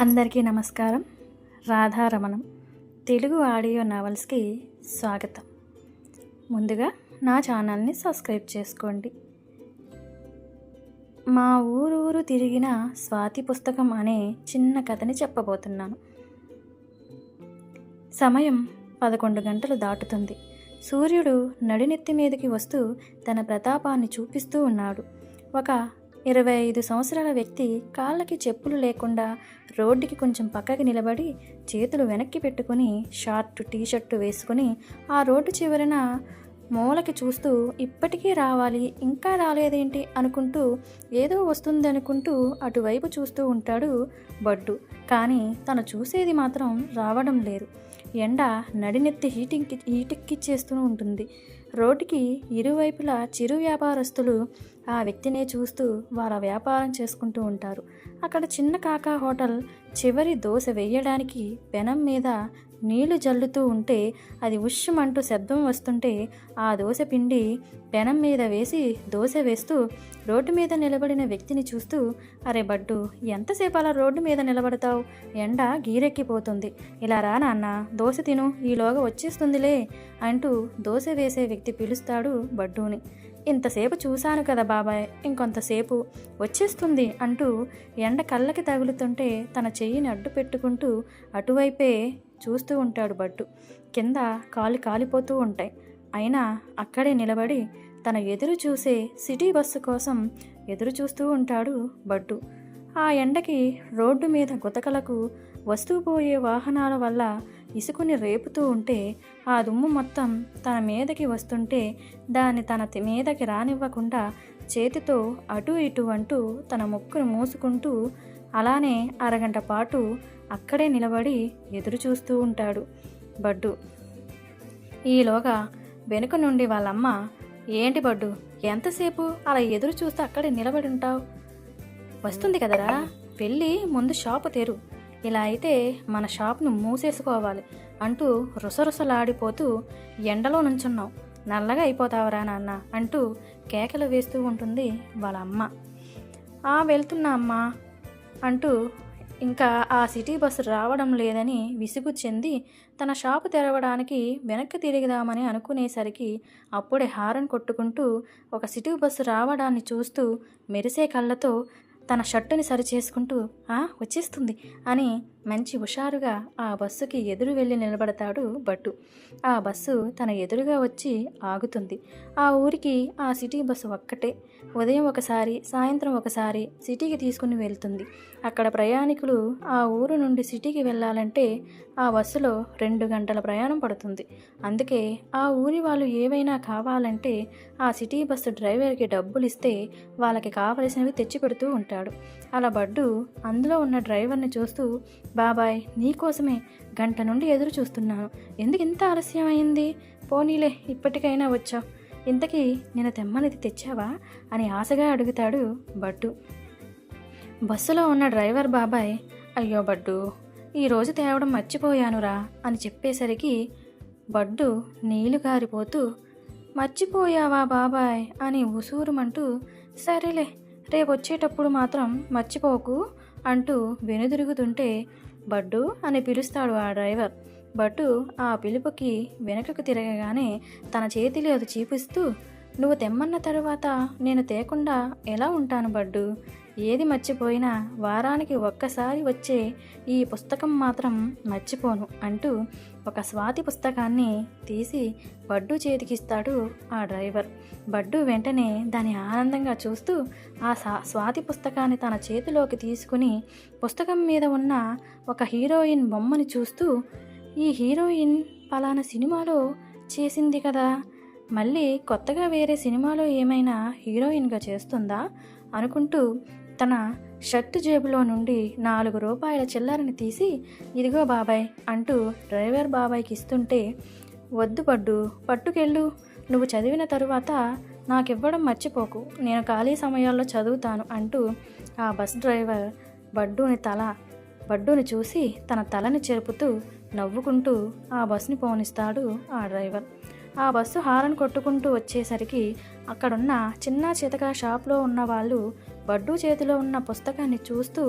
అందరికీ నమస్కారం. రాధారమణం తెలుగు ఆడియో నావల్స్కి స్వాగతం. ముందుగా నా ఛానల్ని సబ్స్క్రైబ్ చేసుకోండి. మా ఊరు తిరిగిన స్వాతి పుస్తకం అనే చిన్న కథని చెప్పబోతున్నాను. సమయం 11 గంటలు దాటుతుంది. సూర్యుడు నడినెత్తి మీదకి వస్తూ తన ప్రతాపాన్ని చూపిస్తూ ఉన్నాడు. ఒక 25 సంవత్సరాల వ్యక్తి కాళ్ళకి చెప్పులు లేకుండా రోడ్డుకి కొంచెం పక్కకి నిలబడి చేతులు వెనక్కి పెట్టుకుని షార్ట్ టీషర్టు వేసుకుని ఆ రోడ్డు చివరన మూలకి చూస్తూ ఇప్పటికీ రావాలి, ఇంకా రాలేదేంటి అనుకుంటూ ఏదో వస్తుంది అనుకుంటూ అటువైపు చూస్తూ ఉంటాడు బడ్డు. కానీ తను చూసేది మాత్రం రావడం లేదు. ఎండ నడినెత్తి హీటెక్కిచ్చేస్తూ ఉంటుంది. రోడ్డుకి ఇరువైపులా చిరు వ్యాపారస్తులు ఆ వ్యక్తినే చూస్తూ వాళ్ళ వ్యాపారం చేసుకుంటూ ఉంటారు. అక్కడ చిన్న కాకా హోటల్ చివరి దోశ వేయడానికి పెనం మీద నీళ్లు జల్లుతూ ఉంటే అది ఉష్మంటూ శబ్దం వస్తుంటే ఆ దోశ పిండి పెనం మీద వేసి దోశ వేస్తూ రోడ్డు మీద నిలబడిన వ్యక్తిని చూస్తూ, అరే బడ్డు, ఎంతసేపు అలా రోడ్డు మీద నిలబడతావు? ఎండ గీరెక్కిపోతుంది, ఇలా రా నాన్న, దోశ తిను, ఈలోగా వచ్చేస్తుందిలే అంటూ దోశ వేసే వ్యక్తి పిలుస్తాడు బడ్డూని. ఇంతసేపు చూశాను కదా బాబాయ్, ఇంకొంతసేపు వచ్చేస్తుంది అంటూ ఎండ కళ్ళకి తగులుతుంటే తన చెయ్యిని అడ్డు పెట్టుకుంటూ అటువైపే చూస్తూ ఉంటాడు బడ్డు. కింద కాలు కాలిపోతూ ఉంటాయి. అయినా అక్కడే నిలబడి తన ఎదురు చూసే సిటీ బస్సు కోసం ఎదురు చూస్తూ ఉంటాడు బడ్డు. ఆ ఎండకి రోడ్డు మీద గుతకలకు వస్తూ పోయే వాహనాల వల్ల ఇసుకుని రేపుతూ ఉంటే ఆ దుమ్ము మొత్తం తన మీదకి వస్తుంటే దాన్ని తన మీదకి రానివ్వకుండా చేతితో అటు ఇటు అంటూ తన ముక్కును మూసుకుంటూ అలానే అరగంట పాటు అక్కడే నిలబడి ఎదురు చూస్తూ ఉంటాడు బడ్డు. ఈలోగా వెనుక నుండి వాళ్ళమ్మ, ఏంటి బడ్డు, ఎంతసేపు అలా ఎదురు చూస్తూ అక్కడే నిలబడి ఉంటావు? వస్తుంది కదరా, వెళ్ళి ముందు షాపు తెరు, ఇలా అయితే మన షాప్ను మూసేసుకోవాలి అంటూ రుసరుసలాడిపోతూ ఎండలో నుంచున్నావు, నల్లగా అయిపోతావరా నాన్న అంటూ కేకలు వేస్తూ ఉంటుంది వాళ్ళ అమ్మ. వెళ్తున్నా అమ్మా అంటూ ఇంకా ఆ సిటీ బస్సు రావడం లేదని విసుగు చెంది తన షాపు తెరవడానికి వెనక్కి తిరిగిదామని అనుకునేసరికి అప్పుడే హారన్ కొట్టుకుంటూ ఒక సిటీ బస్సు రావడాన్ని చూస్తూ మెరిసే కళ్ళతో తన షర్టుని సరిచేసుకుంటూ వచ్చేస్తుంది అని మంచి హుషారుగా ఆ బస్సుకి ఎదురు వెళ్ళి నిలబడతాడు బడ్డు. ఆ బస్సు తన ఎదురుగా వచ్చి ఆగుతుంది. ఆ ఊరికి ఆ సిటీ బస్సు ఒక్కటే. ఉదయం ఒకసారి, సాయంత్రం ఒకసారి సిటీకి తీసుకుని వెళ్తుంది. అక్కడ ప్రయాణికులు ఆ ఊరు నుండి సిటీకి వెళ్ళాలంటే ఆ బస్సులో 2 గంటల ప్రయాణం పడుతుంది. అందుకే ఆ ఊరి వాళ్ళు ఏవైనా కావాలంటే ఆ సిటీ బస్సు డ్రైవర్కి డబ్బులు ఇస్తే వాళ్ళకి కావలసినవి తెచ్చిపెడుతూ ఉంటాడు. అలా బడ్డు అందులో ఉన్న డ్రైవర్ని చూస్తూ, బాబాయ్, నీకోసమే గంట నుండి ఎదురు చూస్తున్నాను, ఎందుకు ఇంత ఆలస్యం అయింది? పోనీలే, ఇప్పటికైనా వచ్చావు, ఇంతకీ నేను తెమ్మనిది తెచ్చావా అని ఆశగా అడుగుతాడు బడ్డు. బస్సులో ఉన్న డ్రైవర్ బాబాయ్, అయ్యో బడ్డు, ఈరోజు తేవడం మర్చిపోయానురా అని చెప్పేసరికి బడ్డు నీళ్లు గారిపోతూ, మర్చిపోయావా బాబాయ్ అని ఉసూరుమంటూ, సరేలే, రేపు వచ్చేటప్పుడు మాత్రం మర్చిపోకు అంటూ వెనుదిరుగుతుంటే బడ్డు అని పిలుస్తాడు ఆ డ్రైవర్. బడ్డు ఆ పిలుపుకి వెనకకు తిరగగానే తన చేతిలో అది చూపిస్తూ, నువ్వు తెమ్మన్న తరువాత నేను తేకుండా ఎలా ఉంటాను బడ్డు? ఏది మర్చిపోయినా వారానికి ఒక్కసారి వచ్చే ఈ పుస్తకం మాత్రం మర్చిపోను అంటూ ఒక స్వాతి పుస్తకాన్ని తీసి బడ్డు చేతికిస్తాడు ఆ డ్రైవర్. బడ్డు వెంటనే దాన్ని ఆనందంగా చూస్తూ ఆ స్వాతి పుస్తకాన్ని తన చేతిలోకి తీసుకుని పుస్తకం మీద ఉన్న ఒక హీరోయిన్ బొమ్మని చూస్తూ, ఈ హీరోయిన్ పలానా సినిమాలో చేసింది కదా, మళ్ళీ కొత్తగా వేరే సినిమాలో ఏమైనా హీరోయిన్గా చేస్తుందా అనుకుంటూ తన షర్టు జేబులో నుండి 4 రూపాయల చిల్లరని తీసి, ఇదిగో బాబాయ్ అంటూ డ్రైవర్ బాబాయ్కి ఇస్తుంటే, వద్దు బడ్డు, పట్టుకెళ్ళు, నువ్వు చదివిన తరువాత నాకివ్వడం మర్చిపోకు, నేను ఖాళీ సమయాల్లో చదువుతాను అంటూ ఆ బస్ డ్రైవర్ బడ్డుని చూసి తన తలని చెరుపుతూ నవ్వుకుంటూ ఆ బస్సుని పోనిస్తాడు ఆ డ్రైవర్. ఆ బస్సు హారన్ కొట్టుకుంటూ వచ్చేసరికి అక్కడున్న చిన్న చితక షాప్లో ఉన్న వాళ్ళు బడ్డు చేతిలో ఉన్న పుస్తకాన్ని చూస్తూ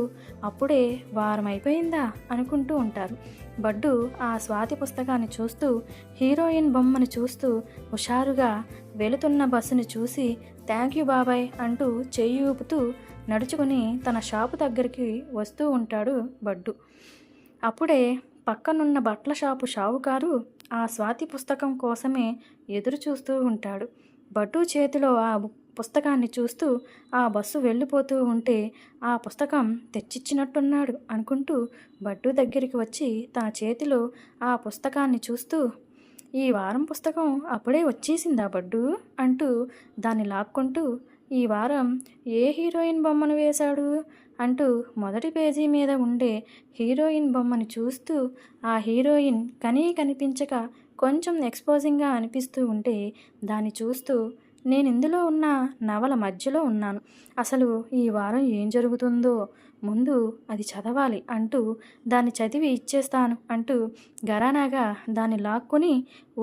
అప్పుడే వారం అయిపోయిందా అనుకుంటూ ఉంటారు. బడ్డు ఆ స్వాతి పుస్తకాన్ని చూస్తూ హీరోయిన్ బొమ్మను చూస్తూ హుషారుగా వెళుతున్న బస్సుని చూసి థ్యాంక్ యూ బాబాయ్ అంటూ చెయ్యి ఊపుతూ నడుచుకుని తన షాపు దగ్గరికి వస్తూ ఉంటాడు బడ్డు. అప్పుడే పక్కనున్న బట్టల షాపు షావుకారు ఆ స్వాతి పుస్తకం కోసమే ఎదురు చూస్తూ ఉంటాడు. బడ్డు చేతిలో ఆ పుస్తకాన్ని చూస్తూ ఆ బస్సు వెళ్ళిపోతూ ఉంటే ఆ పుస్తకం తెచ్చిచ్చినట్టున్నాడు అనుకుంటూ బడ్డు దగ్గరికి వచ్చి తన చేతిలో ఆ పుస్తకాన్ని చూస్తూ, ఈ వారం పుస్తకం అప్పుడే వచ్చేసిందా బడ్డు అంటూ దాన్ని లాక్కుంటూ, ఈ వారం ఏ హీరోయిన్ బొమ్మను వేశాడు అంటూ మొదటి పేజీ మీద ఉండే హీరోయిన్ బొమ్మను చూస్తూ, ఆ హీరోయిన్ కనిపించక కొంచెం ఎక్స్పోజింగ్గా అనిపిస్తూ ఉంటే దాన్ని చూస్తూ, నేను ఇందులో ఉన్న నవల మధ్యలో ఉన్నాను, అసలు ఈ వారం ఏం జరుగుతుందో ముందు అది చదవాలి అంటూ దాన్ని చదివి ఇచ్చేస్తాను అంటూ గరానాగా దాన్ని లాక్కొని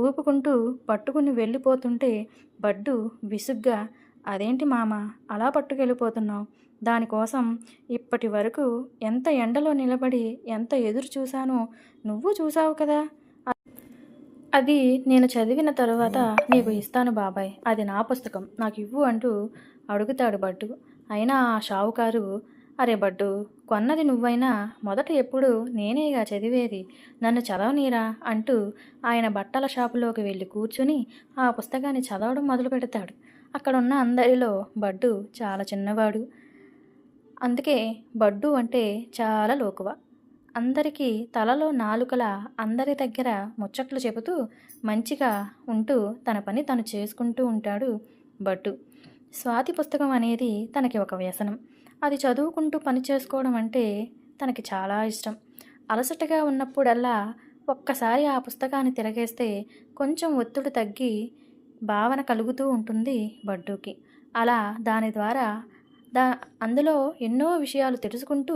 ఊపుకుంటూ పట్టుకుని వెళ్ళిపోతుంటే బడ్డు విసుగ్గా, అదేంటి మామ అలా పట్టుకెళ్ళిపోతున్నావు, దానికోసం ఇప్పటి వరకు ఎంత ఎండలో నిలబడి ఎంత ఎదురు చూశానో నువ్వు చూసావు కదా, అది నేను చదివిన తరువాత నీకు ఇస్తాను బాబాయ్, అది నా పుస్తకం నాకు ఇవ్వు అంటూ అడుగుతాడు బడ్డు. అయినా ఆ షావుకారు, అరే బడ్డు, కొన్నది నువ్వైనా మొదట ఎప్పుడు నేనేగా చదివేది, నన్ను చదవనీరా అంటూ ఆయన బట్టల షాపులోకి వెళ్ళి కూర్చుని ఆ పుస్తకాన్ని చదవడం మొదలు పెడతాడు. అక్కడున్న అందరిలో బడ్డు చాలా చిన్నవాడు, అందుకే బడ్డు అంటే చాలా లోకువ. అందరికీ తలలో నాలుకలా అందరి దగ్గర ముచ్చట్లు చెబుతూ మంచిగా ఉంటూ తన పని తను చేసుకుంటూ ఉంటాడు బడ్డు. స్వాతి పుస్తకం అనేది తనకి ఒక వ్యసనం. అది చదువుకుంటూ పని చేసుకోవడం అంటే తనకి చాలా ఇష్టం. అలసటగా ఉన్నప్పుడల్లా ఒక్కసారి ఆ పుస్తకాన్ని తిరగేస్తే కొంచెం ఒత్తిడి తగ్గి భావన కలుగుతూ ఉంటుంది బడ్డుకి. అలా దాని ద్వారా అందులో ఎన్నో విషయాలు తెలుసుకుంటూ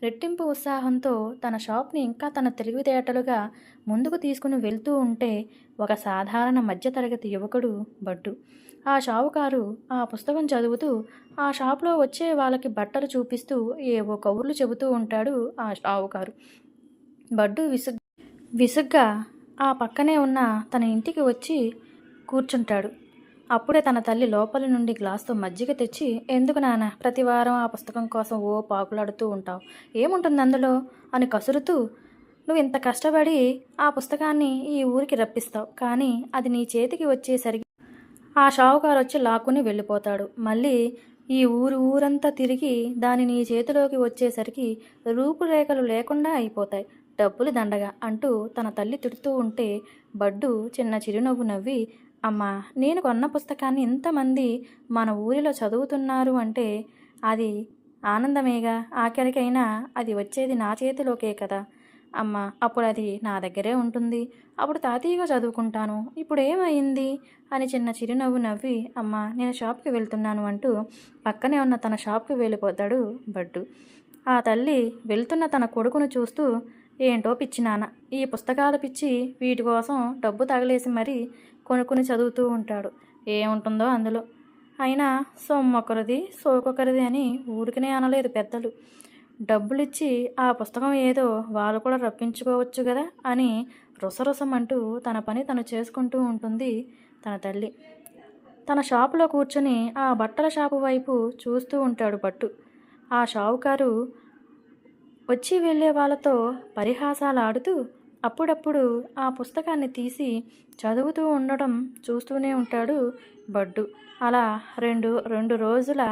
రెట్టింపు ఉత్సాహంతో తన షాప్ని ఇంకా తన తెలివితేటలుగా ముందుకు తీసుకుని వెళ్తూ ఉంటే ఒక సాధారణ మధ్యతరగతి యువకుడు బడ్డు. ఆ షావుకారు ఆ పుస్తకం చదువుతూ ఆ షాప్లో వచ్చే వాళ్ళకి బట్టలు చూపిస్తూ ఏవో కబుర్లు చెబుతూ ఉంటాడు ఆ షావుకారు. బడ్డు విసుగ్గా ఆ పక్కనే ఉన్న తన ఇంటికి వచ్చి కూర్చుంటాడు. అప్పుడే తన తల్లి లోపలి నుండి గ్లాస్తో మజ్జిగ తెచ్చి, ఎందుకు నాన్న ప్రతి వారం ఆ పుస్తకం కోసం ఓ పాకులాడుతూ ఉంటావు, ఏముంటుంది అందులో అని కసురుతూ, నువ్వు ఇంత కష్టపడి ఆ పుస్తకాన్ని ఈ ఊరికి రప్పిస్తావు, కానీ అది నీ చేతికి వచ్చేసరికి ఆ షావుకారు వచ్చి లాక్కుని వెళ్ళిపోతాడు. మళ్ళీ ఈ ఊరంతా తిరిగి దాని నీ చేతిలోకి వచ్చేసరికి రూపురేఖలు లేకుండా అయిపోతాయి, డబ్బులు దండగా అంటూ తన తల్లి తిడుతూ ఉంటే బడ్డు చిన్న చిరునవ్వు నవ్వి, అమ్మా, నేను కొన్న పుస్తకాన్ని ఇంతమంది మన ఊరిలో చదువుతున్నారు అంటే అది ఆనందమేగా, ఆఖరికైనా అది వచ్చేది నా చేతిలోకే కదా అమ్మ, అప్పుడు అది నా దగ్గరే ఉంటుంది, అప్పుడు తాతయ్యగా చదువుకుంటాను, ఇప్పుడు ఏమైంది అని చిన్న చిరునవ్వు నవ్వి, అమ్మ నేను షాప్కి వెళ్తున్నాను అంటూ పక్కనే ఉన్న తన షాప్కి వెళ్ళిపోతాడు బడ్డు. ఆ తల్లి వెళ్తున్న తన కొడుకును చూస్తూ, ఏంటో పిచ్చి నాన్న, ఈ పుస్తకాలు పిచ్చి, వీటి కోసం డబ్బు తగలేసి మరీ కొనుక్కుని చదువుతూ ఉంటాడు, ఏముంటుందో అందులో, అయినా సొమ్మొకరిది సోకొకరిది అని ఊరికనే అనలేదు పెద్దలు, డబ్బులిచ్చి ఆ పుస్తకం ఏదో వాళ్ళు కూడా రప్పించుకోవచ్చు కదా అని రుసరుసమంటూ తన పని తను చేసుకుంటూ ఉంటుంది తన తల్లి. తన షాపులో కూర్చొని ఆ బట్టల షాపు వైపు చూస్తూ ఉంటాడు బట్టు. ఆ షావుకారు వచ్చి వెళ్ళే వాళ్ళతో పరిహాసాలు ఆడుతూ అప్పుడప్పుడు ఆ పుస్తకాన్ని తీసి చదువుతూ ఉండడం చూస్తూనే ఉంటాడు బడ్డు. అలా రెండు రోజుల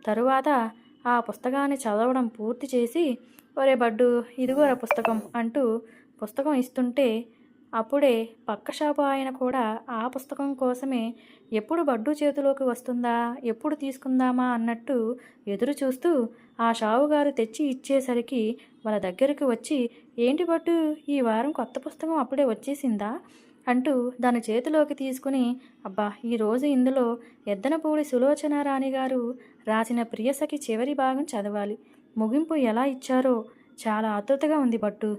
తరువాత ఆ పుస్తకాన్ని చదవడం పూర్తి చేసి, ఒరే బడ్డు, ఇదిగోరా పుస్తకం అంటూ పుస్తకం ఇస్తుంటే అప్పుడే పక్క షాపు ఆయన కూడా ఆ పుస్తకం కోసమే ఎప్పుడు బడ్డు చేతిలోకి వస్తుందా, ఎప్పుడు తీసుకుందామా అన్నట్టు ఎదురు చూస్తూ ఆ షావుగారు తెచ్చి ఇచ్చేసరికి వాళ్ళ దగ్గరికి వచ్చి, ఏంటి బడ్డు, ఈ వారం కొత్త పుస్తకం అప్పుడే వచ్చేసిందా అంటూ దాని చేతిలోకి తీసుకుని, అబ్బా, ఈరోజు ఇందులో ఎద్దనపూడి సులోచన రాణి గారు రాసిన ప్రియసఖి చివరి భాగం చదవాలి, ముగింపు ఎలా ఇచ్చారో చాలా ఆతృతగా ఉంది బట్టు,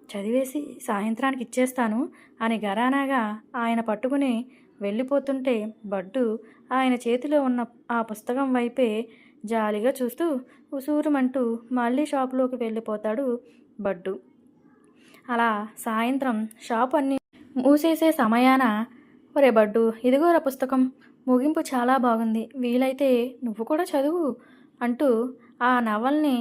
చదివేసి సాయంత్రానికి ఇచ్చేస్తాను అని గరానాగా ఆయన పట్టుకుని వెళ్ళిపోతుంటే బడ్డు ఆయన చేతిలో ఉన్న ఆ పుస్తకం వైపే జాలిగా చూస్తూ ఉసూరుమంటూ మళ్ళీ షాపులోకి వెళ్ళిపోతాడు బడ్డు. అలా సాయంత్రం షాపు అన్నీ మూసేసే సమయాన, ఒరే బడ్డు, ఇదిగోరా పుస్తకం, ముగింపు చాలా బాగుంది, వీలైతే నువ్వు కూడా చదువు అంటూ ఆ నవల్ని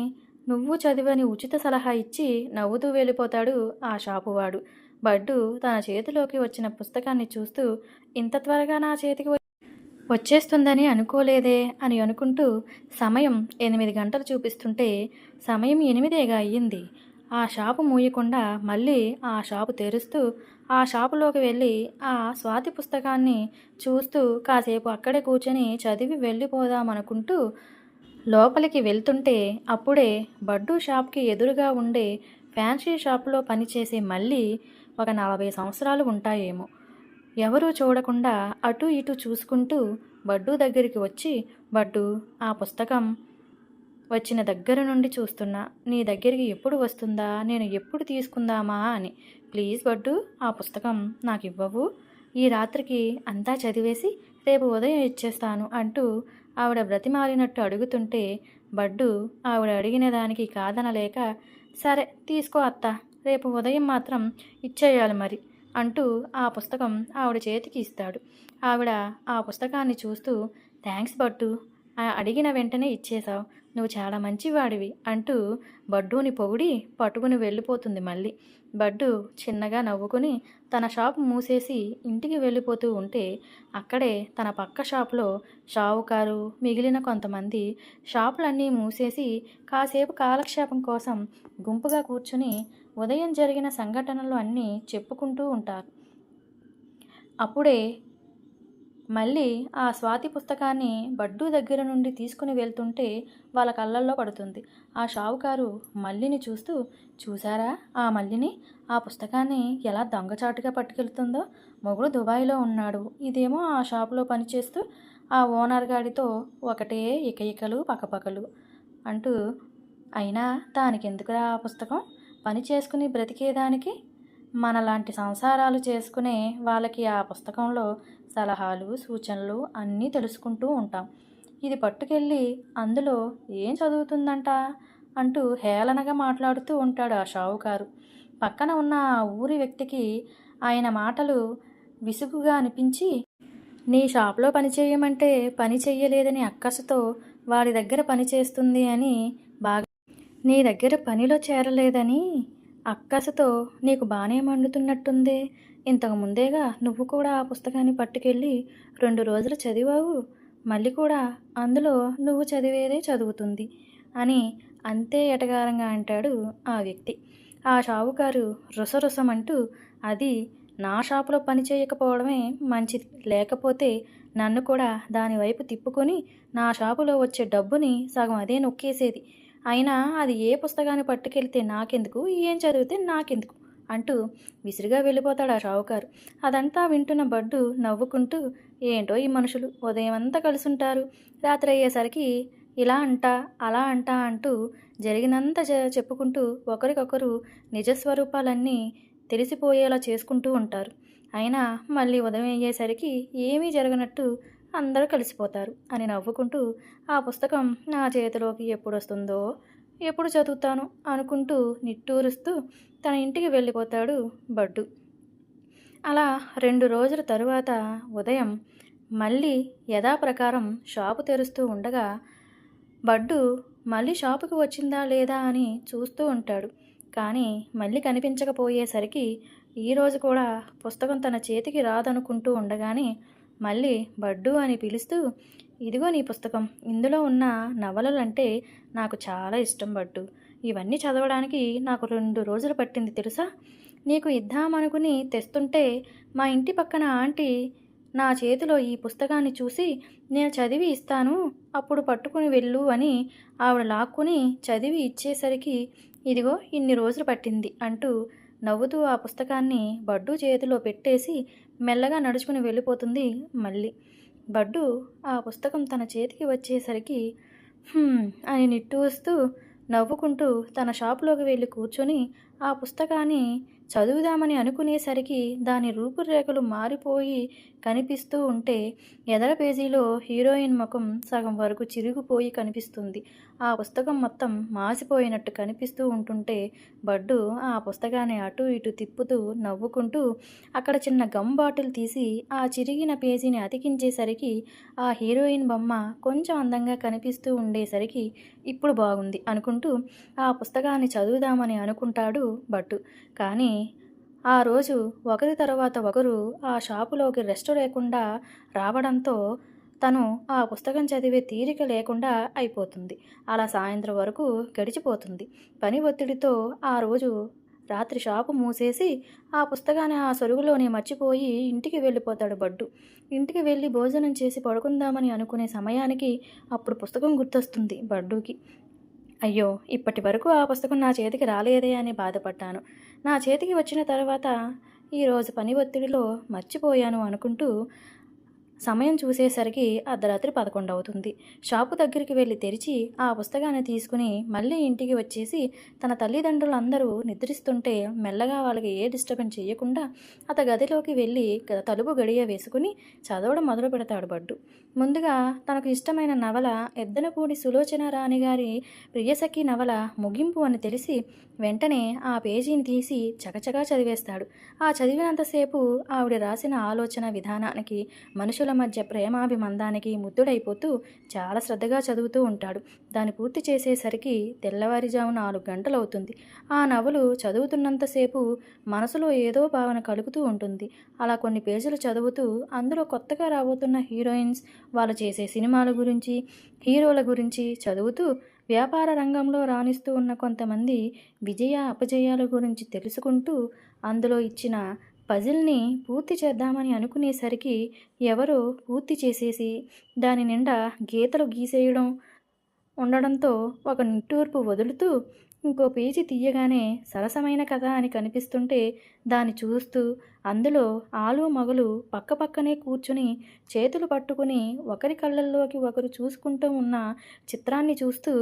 నువ్వు చదివని ఉచిత సలహా ఇచ్చి నవ్వుతూ వెళ్ళిపోతాడు ఆ షాపువాడు. బడ్డు తన చేతిలోకి వచ్చిన పుస్తకాన్ని చూస్తూ, ఇంత త్వరగా నా చేతికి వచ్చేస్తుందని అనుకోలేదే అని అనుకుంటూ సమయం 8 గంటలు చూపిస్తుంటే, సమయం 8 అయ్యింది. ఆ షాపు మూయకుండా మళ్ళీ ఆ షాపు తెరుస్తూ ఆ షాపులోకి వెళ్ళి ఆ స్వాతి పుస్తకాన్ని చూస్తూ కాసేపు అక్కడే కూర్చొని చదివి వెళ్ళిపోదామనుకుంటూ లోపలికి వెళ్తుంటే, అప్పుడే బడ్డు షాప్కి ఎదురుగా ఉండే ఫ్యాన్సీ షాపులో పనిచేసే మళ్ళీ ఒక 40 సంవత్సరాలు ఉంటాయేమో, ఎవరూ చూడకుండా అటు ఇటు చూసుకుంటూ బడ్డు దగ్గరికి వచ్చి, బడ్డు, ఆ పుస్తకం వచ్చిన దగ్గర నుండి చూస్తున్నా, నీ దగ్గరికి ఎప్పుడు వస్తుందా, నేను ఎప్పుడు తీసుకుందామా అని. ప్లీజ్ బడ్డు, ఆ పుస్తకం నాకు ఇవ్వవు, ఈ రాత్రికి అంతా చదివేసి రేపు ఉదయం ఇచ్చేస్తాను అంటూ ఆవిడ బ్రతిమాలినట్టు అడుగుతుంటే, బడ్డు ఆవిడ అడిగిన దానికి కాదనలేక, సరే తీసుకో అత్త, రేపు ఉదయం మాత్రం ఇచ్చేయాలి మరి అంటూ ఆ పుస్తకం ఆవిడ చేతికి ఇస్తాడు. ఆవిడ ఆ పుస్తకాన్ని చూస్తూ, థ్యాంక్స్ బడ్డు, అడిగిన వెంటనే ఇచ్చేశావు, నువ్వు చాలా మంచివాడివి అంటూ బడ్డూని పొగిడి పట్టుకుని వెళ్ళిపోతుంది మళ్ళీ. బడ్డు చిన్నగా నవ్వుకుని తన షాపు మూసేసి ఇంటికి వెళ్ళిపోతూ ఉంటే, అక్కడే తన పక్క షాపులో షావుకారు మిగిలిన కొంతమంది షాపులన్నీ మూసేసి కాసేపు కాలక్షేపం కోసం గుంపుగా కూర్చుని ఉదయం జరిగిన సంఘటనలు అన్నీ చెప్పుకుంటూ ఉంటారు. అప్పుడే మళ్ళీ ఆ స్వాతి పుస్తకాన్ని బడ్డు దగ్గర నుండి తీసుకుని వెళ్తుంటే వాళ్ళ కళ్ళల్లో పడుతుంది. ఆ షావుకారు మల్లిని చూస్తూ, చూసారా ఆ మల్లిని, ఆ పుస్తకాన్ని ఎలా దొంగచాటుగా పట్టుకెళ్తుందో, మొగుడు దుబాయ్లో ఉన్నాడు, ఇదేమో ఆ షాపులో పనిచేస్తూ ఆ ఓనర్ గాడితో ఒకటే ఇకయికలు పకపకలు అంటూ, అయినా దానికెందుకురా ఆ పుస్తకం, పని చేసుకుని బ్రతికేదానికి, మనలాంటి సంసారాలు చేసుకునే వాళ్ళకి ఆ పుస్తకంలో సలహాలు సూచనలు అన్నీ తెలుసుకుంటూ ఉంటాం, ఇది పట్టుకెళ్ళి అందులో ఏం చదువుతుందంట అంటూ హేళనగా మాట్లాడుతూ ఉంటాడు ఆ షావుకారు. పక్కన ఉన్న ఆ ఊరి వ్యక్తికి ఆయన మాటలు విసుగుగా అనిపించి, నీ షాప్లో పని చేయమంటే పని చెయ్యలేదని అక్కసుతో వాడి దగ్గర పని చేస్తుంది అని బాగా, నీ దగ్గర పనిలో చేరలేదని అక్కసుతో నీకు బాగానే మండుతున్నట్టుందే, ఇంతకు ముందేగా నువ్వు కూడా ఆ పుస్తకాన్ని పట్టుకెళ్ళి 2 రోజులు చదివావు, మళ్ళీ కూడా అందులో నువ్వు చదివేదే చదువుతుంది అని అంతే ఎటగారంగా అంటాడు ఆ వ్యక్తి. ఆ షావుకారు రుసరుసమంటూ, అది నా షాపులో పని చేయకపోవడమే మంచిది, లేకపోతే నన్ను కూడా దానివైపు తిప్పుకొని నా షాపులో వచ్చే డబ్బుని సగం అదే నొక్కేసేది, అయినా అది ఏ పుస్తకాన్ని పట్టుకెళ్తే నాకెందుకు, ఏం చదివితే నాకెందుకు అంటూ విసిరిగా వెళ్ళిపోతాడు ఆ షావుకారు. అదంతా వింటున్న బడ్డు నవ్వుకుంటూ, ఏంటో ఈ మనుషులు ఉదయం అంతా కలుసుంటారు, రాత్రి అయ్యేసరికి ఇలా అంటా అలా అంటా అంటూ జరిగినంత చెప్పుకుంటూ ఒకరికొకరు నిజస్వరూపాలన్నీ తెలిసిపోయేలా చేసుకుంటూ ఉంటారు. అయినా మళ్ళీ ఉదయం అయ్యేసరికి ఏమీ జరగనట్టు అందరూ కలిసిపోతారు అని నవ్వుకుంటూ, ఆ పుస్తకం నా చేతిలోకి ఎప్పుడు వస్తుందో, ఎప్పుడు చదువుతాను అనుకుంటూ నిట్టూరుస్తూ తన ఇంటికి వెళ్ళిపోతాడు బడ్డు. అలా 2 రోజుల తరువాత ఉదయం మళ్ళీ యథాప్రకారం షాపు తెరుస్తూ ఉండగా బడ్డు మళ్ళీ షాపుకి వచ్చిందా లేదా అని చూస్తూ ఉంటాడు. కానీ మళ్ళీ కనిపించకపోయేసరికి ఈరోజు కూడా పుస్తకం తన చేతికి రాదనుకుంటూ ఉండగానే మళ్ళీ బడ్డు అని పిలుస్తూ, ఇదిగో నీ పుస్తకం, ఇందులో ఉన్న నవలలంటే నాకు చాలా ఇష్టం బడ్డు, ఇవన్నీ చదవడానికి నాకు 2 రోజులు పట్టింది తెలుసా, నీకు ఇద్దామనుకుని తెస్తుంటే మా ఇంటి పక్కన ఆంటీ నా చేతిలో ఈ పుస్తకాన్ని చూసి, నేను చదివి ఇస్తాను అప్పుడు పట్టుకుని వెళ్ళు అని ఆవిడ లాక్కుని చదివి ఇచ్చేసరికి ఇదిగో ఇన్ని రోజులు పట్టింది అంటూ నవ్వుతూ ఆ పుస్తకాన్ని బడ్డు చేతిలో పెట్టేసి మెల్లగా నడుచుకుని వెళ్ళిపోతుంది మళ్ళీ. బడ్డు ఆ పుస్తకం తన చేతికి వచ్చేసరికి అని నిట్టూస్తూ నవ్వుకుంటూ తన షాపులోకి వెళ్ళి కూర్చొని ఆ పుస్తకాన్ని చదువుదామని అనుకునేసరికి దాని రూపురేఖలు మారిపోయి కనిపిస్తూ ఉంటే ఎదర పేజీలో హీరోయిన్ ముఖం సగం వరకు చిరిగిపోయి కనిపిస్తుంది. ఆ పుస్తకం మొత్తం మాసిపోయినట్టు కనిపిస్తూ ఉంటుంటే బడ్డు ఆ పుస్తకాన్ని అటు ఇటు తిప్పుతూ నవ్వుకుంటూ అక్కడ చిన్న గమ్ బాటిల్ తీసి ఆ చిరిగిన పేజీని అతికించేసరికి ఆ హీరోయిన్ బొమ్మ కొంచెం అందంగా కనిపిస్తూ ఉండేసరికి ఇప్పుడు బాగుంది అనుకుంటూ ఆ పుస్తకాన్ని చదువుదామని అనుకుంటాడు బట్టు. కానీ ఆ రోజు ఒకరి తర్వాత ఒకరు ఆ షాపులోకి రెస్ట్ లేకుండా రావడంతో తను ఆ పుస్తకం చదివే తీరిక లేకుండా అయిపోతుంది. అలా సాయంత్రం వరకు గడిచిపోతుంది. పని ఒత్తిడితో ఆ రోజు రాత్రి షాపు మూసేసి ఆ పుస్తకాన్ని ఆ సొరుగులోనే మర్చిపోయి ఇంటికి వెళ్ళిపోతాడు బడ్డు. ఇంటికి వెళ్ళి భోజనం చేసి పడుకుందామని అనుకునే సమయానికి అప్పుడు పుస్తకం గుర్తొస్తుంది బడ్డూకి. అయ్యో! ఇప్పటి వరకు ఆ పుస్తకం నా చేతికి రాలేదే అని బాధపడ్డాను. నా చేతికి వచ్చిన తర్వాత ఈరోజు పని ఒత్తిడిలో మర్చిపోయాను అనుకుంటూ సమయం చూసేసరికి అర్ధరాత్రి 11 అవుతుంది. షాపు దగ్గరికి వెళ్ళి తెరిచి ఆ పుస్తకాన్ని తీసుకుని మళ్ళీ ఇంటికి వచ్చేసి తన తల్లిదండ్రులందరూ నిద్రిస్తుంటే మెల్లగా వాళ్ళకి ఏ డిస్టర్బెన్స్ చేయకుండా గదిలోకి వెళ్ళి తలుపు గడియ వేసుకుని చదవడం మొదలు పెడతాడు బడ్డు. ముందుగా తనకు ఇష్టమైన నవల ఎద్దనపూడి సులోచన రాణి గారి ప్రియసఖి నవల ముగింపు అని తెలిసి వెంటనే ఆ పేజీని తీసి చకచకా చదివేస్తాడు. ఆ చదివినంతసేపు ఆవిడ రాసిన ఆలోచన విధానానికి మనుషుల మధ్య ప్రేమాభిమందానికి ముద్దుడైపోతూ చాలా శ్రద్ధగా చదువుతూ ఉంటాడు. దాన్ని పూర్తి చేసేసరికి తెల్లవారుజాము 4 గంటలవుతుంది. ఆ నవలు చదువుతున్నంతసేపు మనసులో ఏదో భావన కలుగుతూ ఉంటుంది. అలా కొన్ని పేజీలు చదువుతూ అందులో కొత్తగా రాబోతున్న హీరోయిన్స్, వాళ్ళు చేసే సినిమాల గురించి, హీరోల గురించి చదువుతూ వ్యాపార రంగంలో రాణిస్తూ ఉన్న కొంతమంది విజయ అపజయాల గురించి తెలుసుకుంటూ అందులో ఇచ్చిన పజిల్ని పూర్తి చేద్దామని అనుకునేసరికి ఎవరో పూర్తి చేసేసి దాని నిండా గీతలు గీసేయడం ఉండడంతో ఒక నిట్టూర్పు వదులుతూ ఇంకో పేజీ తీయగానే సరసమైన కథ అని కనిపిస్తుంటే దాన్ని చూస్తూ అందులో ఆలు మగలు పక్కపక్కనే కూర్చుని చేతులు పట్టుకుని ఒకరి కళ్ళల్లోకి ఒకరు చూసుకుంటూ ఉన్న చిత్రాన్ని చూస్తూ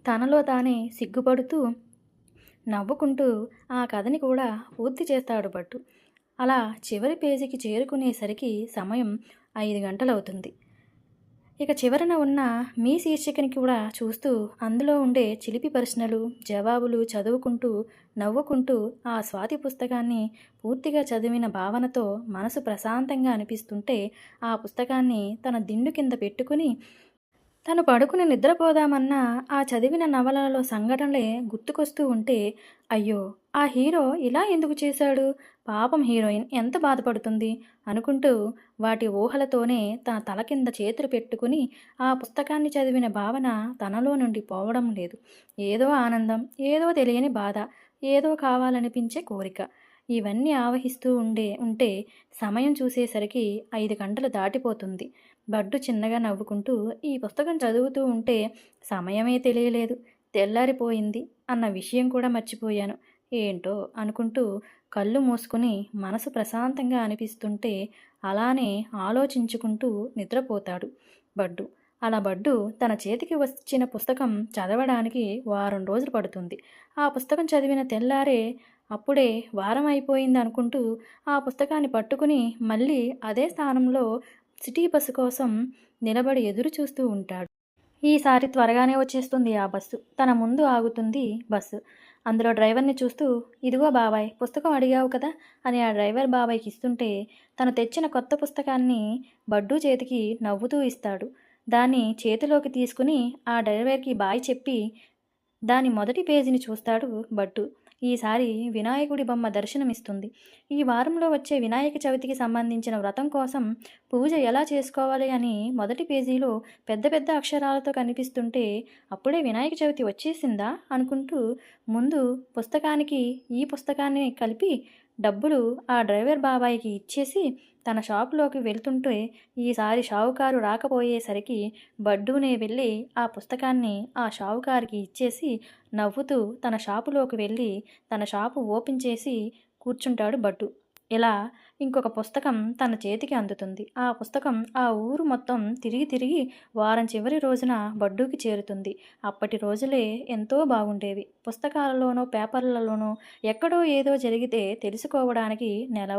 తనలో తానే సిగ్గుపడుతూ నవ్వుకుంటూ ఆ కథని కూడా పూర్తి చేస్తాడు బట్టు. అలా చివరి పేజీకి చేరుకునేసరికి సమయం 5 గంటలవుతుంది. ఇక చివరన ఉన్న మీ శీర్షికని కూడా చూస్తూ అందులో ఉండే చిలిపి ప్రశ్నలు జవాబులు చదువుకుంటూ నవ్వుకుంటూ ఆ స్వాతి పుస్తకాన్ని పూర్తిగా చదివిన భావనతో మనసు ప్రశాంతంగా అనిపిస్తుంటే ఆ పుస్తకాన్ని తన దిండు కింద పెట్టుకుని తను పడుకుని నిద్రపోదామన్నా ఆ చదివిన నవలలో సంఘటనలే గుర్తుకొస్తూ ఉంటే అయ్యో ఆ హీరో ఇలా ఎందుకు చేశాడు, పాపం హీరోయిన్ ఎంత బాధపడుతుంది అనుకుంటూ వాటి ఊహలతోనే తన తల కింద చేతులు పెట్టుకుని ఆ పుస్తకాన్ని చదివిన భావన తనలో నుండి పోవడం లేదు. ఏదో ఆనందం, ఏదో తెలియని బాధ, ఏదో కావాలనిపించే కోరిక ఇవన్నీ ఆవహిస్తూ ఉంటే సమయం చూసేసరికి 5 గంటలు దాటిపోతుంది. బడ్డు చిన్నగా నవ్వుకుంటూ ఈ పుస్తకం చదువుతూ ఉంటే సమయమే తెలియలేదు, తెల్లారిపోయింది అన్న విషయం కూడా మర్చిపోయాను ఏంటో అనుకుంటూ కళ్ళు మూసుకుని మనసు ప్రశాంతంగా అనిపిస్తుంటే అలానే ఆలోచించుకుంటూ నిద్రపోతాడు బడ్డు. అలా బడ్డు తన చేతికి వచ్చిన పుస్తకం చదవడానికి వారం రోజులు పడుతుంది. ఆ పుస్తకం చదివిన తెల్లారే అప్పుడే వారం అయిపోయింది అనుకుంటూ ఆ పుస్తకాన్ని పట్టుకుని మళ్ళీ అదే స్థానంలో సిటీ బస్సు కోసం నిలబడి ఎదురు చూస్తూ ఉంటాడు. ఈసారి త్వరగానే వచ్చేస్తుంది ఆ బస్సు. తన ముందు ఆగుతుంది బస్సు. అందులో డ్రైవర్ని చూస్తూ ఇదిగో బాబాయ్ పుస్తకం అడిగావు కదా అని ఆ డ్రైవర్ బాబాయ్కి ఇస్తుంటే తను తెచ్చిన కొత్త పుస్తకాన్ని బడ్డు చేతికి నవ్వుతూ ఇస్తాడు. దాన్ని చేతిలోకి తీసుకుని ఆ డ్రైవర్కి బాయ్ చెప్పి దాని మొదటి పేజీని చూస్తాడు బడ్డు. ఈసారి వినాయకుడి బొమ్మ దర్శనమిస్తుంది. ఈ వారంలో వచ్చే వినాయక చవితికి సంబంధించిన వ్రతం కోసం పూజ ఎలా చేసుకోవాలి అని మొదటి పేజీలో పెద్ద పెద్ద అక్షరాలతో కనిపిస్తుంటే అప్పుడే వినాయక చవితి వచ్చేసిందా అనుకుంటూ ముందు పుస్తకానికి ఈ పుస్తకాన్ని కలిపి డబ్బులు ఆ డ్రైవర్ బాబాయికి ఇచ్చేసి తన షాపులోకి వెళ్తుంటే ఈసారి షావుకారు రాకపోయేసరికి బడ్డూనే వెళ్ళి ఆ పుస్తకాన్ని ఆ షావుకారికి ఇచ్చేసి నవ్వుతూ తన షాపులోకి వెళ్ళి తన షాపు ఓపెన్ చేసి కూర్చుంటాడు బడ్డు. ఇలా ఇంకొక పుస్తకం తన చేతికి అందుతుంది. ఆ పుస్తకం ఆ ఊరు మొత్తం తిరిగి తిరిగి వారం చివరి రోజున బడ్డూకి చేరుతుంది. అప్పటి రోజులే ఎంతో బాగుండేవి. పుస్తకాలలోనో, పేపర్లలోనో ఎక్కడో ఏదో జరిగితే తెలుసుకోవడానికి నెలో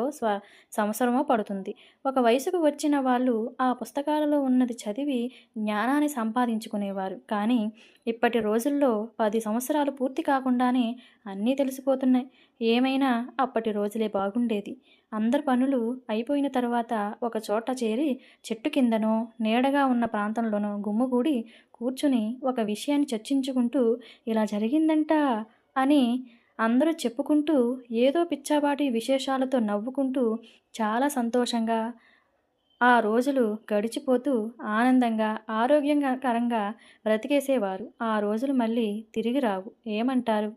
సంవత్సరమో పడుతుంది. ఒక వయసుకు వచ్చిన వాళ్ళు ఆ పుస్తకాలలో ఉన్నది చదివి జ్ఞానాన్ని సంపాదించుకునేవారు. కానీ ఇప్పటి రోజుల్లో 10 సంవత్సరాలు పూర్తి కాకుండానే అన్నీ తెలిసిపోతున్నాయి. ఏమైనా అప్పటి రోజులే బాగుండేది. అందరి పనులు అయిపోయిన తర్వాత ఒక చోట చేరి చెట్టు కిందనో, నీడగా ఉన్న ప్రాంతంలోనో గుమ్మిగూడి కూర్చుని ఒక విషయాన్ని చర్చించుకుంటూ ఇలా జరిగిందంట అని అందరూ చెప్పుకుంటూ ఏదో పిచ్చాపాటి విశేషాలతో నవ్వుకుంటూ చాలా సంతోషంగా ఆ రోజులు గడిచిపోతూ ఆనందంగా, ఆరోగ్యకరంగా బ్రతికేసేవారు. ఆ రోజులు మళ్ళీ తిరిగి రావు. ఏమంటారు?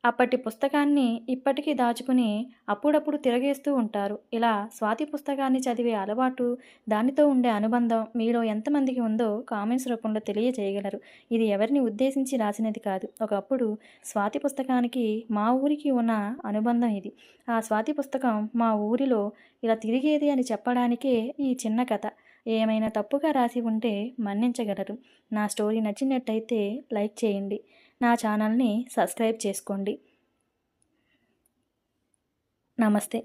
అప్పటి పుస్తకాన్ని ఇప్పటికీ దాచుకుని అప్పుడప్పుడు తిరగేస్తూ ఉంటారు. ఇలా స్వాతి పుస్తకాన్ని చదివే అలవాటు, దానితో ఉండే అనుబంధం మీలో ఎంతమందికి ఉందో కామెంట్స్ రూపంలో తెలియజేయగలరు. ఇది ఎవరిని ఉద్దేశించి రాసినది కాదు. ఒకప్పుడు స్వాతి పుస్తకానికి మా ఊరికి ఉన్న అనుబంధం ఇది. ఆ స్వాతి పుస్తకం మా ఊరిలో ఇలా తిరిగేది అని చెప్పడానికే ఈ చిన్న కథ. ఏమైనా తప్పుగా రాసి ఉంటే మన్నించగలరు. నా స్టోరీ నచ్చినట్టయితే లైక్ చేయండి. నా ఛానల్ని సబ్స్క్రైబ్ చేసుకోండి. నమస్తే.